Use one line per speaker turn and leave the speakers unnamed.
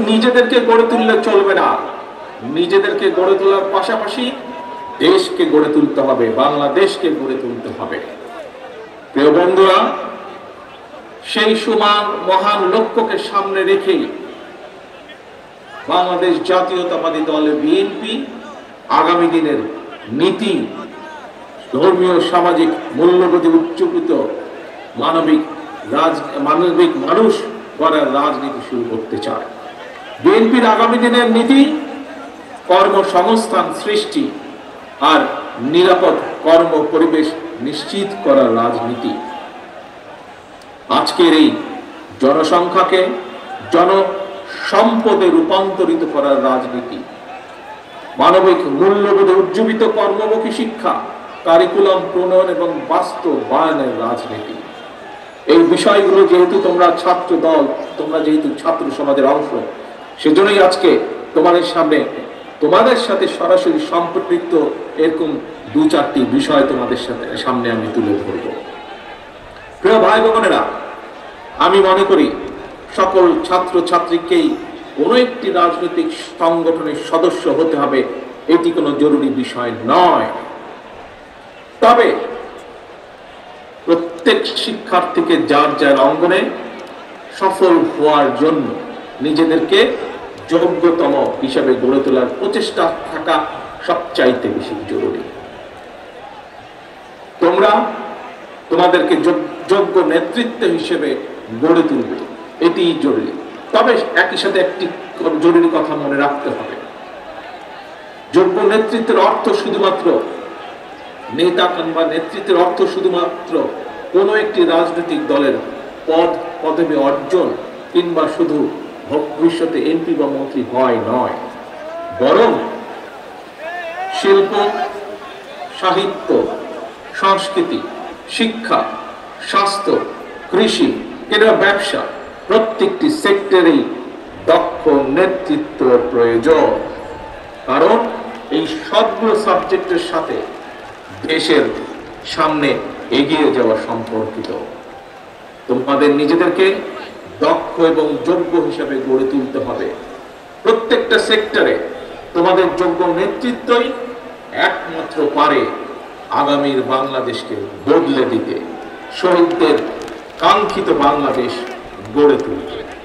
নিজেদেরকে গড়ে তুললে চলবে না, নিজেদেরকে গড়ে তোলার পাশাপাশি দেশকে গড়ে তুলতে হবে, বাংলাদেশকে গড়ে তুলতে হবে। প্রিয় বন্ধুরা, সেই সমান মহান লক্ষ্যকে সামনে রেখে বাংলাদেশ জাতীয়তাবাদী দল বিএনপি আগামী দিনের নীতি, ধর্মীয় সামাজিক মূল্যবোধে উচ্চকিত মানবিক মানুষ গড়ার রাজনীতি শুরু করতে চায়। বিএনপির আগামী দিনের নীতি কর্মসংস্থান সৃষ্টি আর নিরাপদ কর্ম পরিবেশ নিশ্চিত করার রাজনীতি। আজকের এই জনসংখ্যাকে জনসম্পদে রূপান্তরিত করার রাজনীতি, মানবিক মূল্যবোধে উজ্জীবিত কর্মমুখী শিক্ষা, কারিকুলাম প্রণয়ন এবং বাস্তবায়নের রাজনীতি। এই বিষয়গুলো যেহেতু তোমরা ছাত্র দল, তোমরা যেহেতু ছাত্র সমাজের অংশ, সেজন্যই আজকে তোমাদের সাথে সরাসরি সম্পৃক্ত এরকম দু চারটি বিষয় তোমাদের সামনে আমি তুলে ধরব। প্রিয় ভাই বোনেরা, আমি মনে করি সকল ছাত্র ছাত্রীকেই কোনো একটি রাজনৈতিক সংগঠনের সদস্য হতে হবে, এটি কোনো জরুরি বিষয় নয়। তবে প্রত্যেক শিক্ষার্থীকে যার যার অঙ্গনে সফল হওয়ার জন্য নিজেদেরকে যোগ্যতম হিসাবে গড়ে তোলার প্রচেষ্টা থাকা সবচাইতে বেশি জরুরি। তোমরা তোমাদেরকে যোগ্য নেতৃত্ব হিসেবে গড়ে তুলবে, এটি জরুরি। তবে একই সাথে একটি জরুরি কথা মনে রাখতে হবে, যোগ্য নেতৃত্বের অর্থ শুধুমাত্র নেতা কিংবা নেতৃত্বের অর্থ শুধুমাত্র কোনো একটি রাজনৈতিক দলের পদবি অর্জন কিংবা শুধু ভবিষ্যতে এমপি বা মন্ত্রী হয় নয়, বরং শিল্প, সাহিত্য, সংস্কৃতি, শিক্ষা, স্বাস্থ্য, কৃষি কিংবা ব্যবসা, প্রত্যেকটি সেক্টরেই দক্ষ নেতৃত্বের প্রয়োজন। কারণ এই সবগুলো সাবজেক্টের সাথে দেশের সামনে এগিয়ে যাওয়া সম্পর্কিত। তোমাদের নিজেদেরকে দক্ষ এবং যোগ্য হিসাবে গড়ে তুলতে হবে। প্রত্যেকটা সেক্টরে তোমাদের যোগ্য নেতৃত্বই একমাত্র পারে আগামীর বাংলাদেশকে বদলে দিতে, শহীদদের কাঙ্ক্ষিত বাংলাদেশ গড়ে তুলতে।